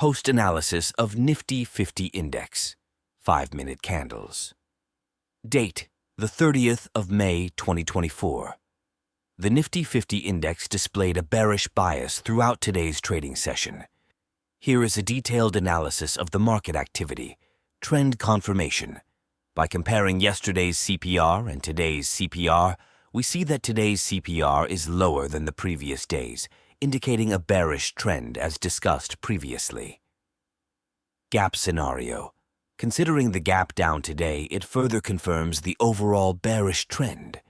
Post-analysis of NIFTY 50 Index, 5-minute candles. Date, the 30th of May 2024. The NIFTY 50 Index displayed a bearish bias throughout today's trading session. Here is a detailed analysis of the market activity, trend confirmation. By comparing yesterday's CPR and today's CPR, we see that today's CPR is lower than the previous days, indicating a bearish trend as discussed previously. Gap scenario. Considering the gap down today, it further confirms the overall bearish trend.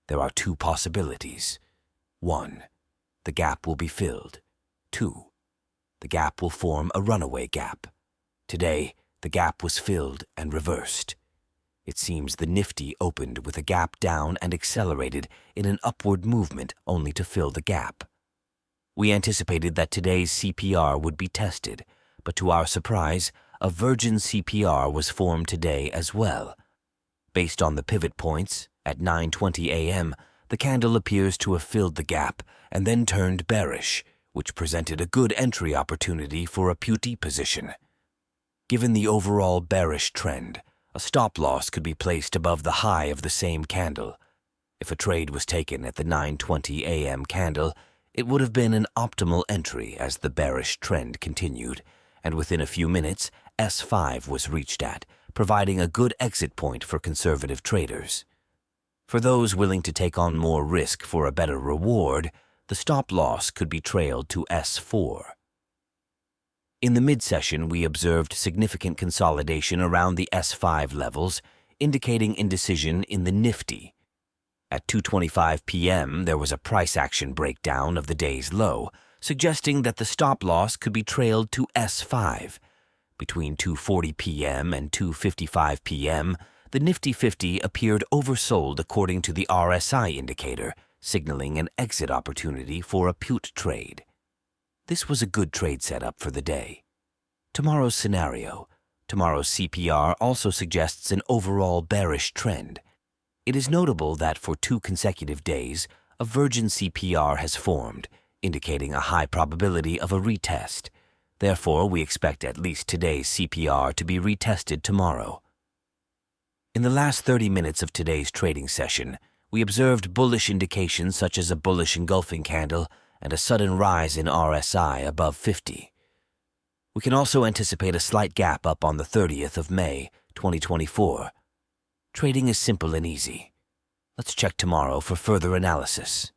There are two possibilities. 1. The gap will be filled. 2. The gap will form a runaway gap. Today, the gap was filled and reversed. It seems the NIFTY opened with a gap down and accelerated in an upward movement only to fill the gap. We anticipated that today's CPR would be tested, but to our surprise, a virgin CPR was formed today as well. Based on the pivot points, at 9:20 a.m., the candle appears to have filled the gap and then turned bearish, which presented a good entry opportunity for a put position. Given the overall bearish trend, a stop loss could be placed above the high of the same candle. If a trade was taken at the 9:20 a.m. candle, it would have been an optimal entry as the bearish trend continued, and within a few minutes, S5 was reached at, providing a good exit point for conservative traders. For those willing to take on more risk for a better reward, the stop loss could be trailed to S4. In the mid-session, we observed significant consolidation around the S5 levels, indicating indecision in the NIFTY. At 2:25 p.m., there was a price action breakdown of the day's low, suggesting that the stop loss could be trailed to S5. Between 2:40 p.m. and 2:55 p.m., the NIFTY 50 appeared oversold according to the RSI indicator, signaling an exit opportunity for a put trade. This was a good trade setup for the day. Tomorrow's scenario. Tomorrow's CPR also suggests an overall bearish trend. It is notable that for 2 consecutive days, a virgin CPR has formed, indicating a high probability of a retest. Therefore, we expect at least today's CPR to be retested tomorrow. In the last 30 minutes of today's trading session, we observed bullish indications such as a bullish engulfing candle and a sudden rise in RSI above 50. We can also anticipate a slight gap up on the 30th of May, 2024. Trading is simple and easy. Let's check tomorrow for further analysis.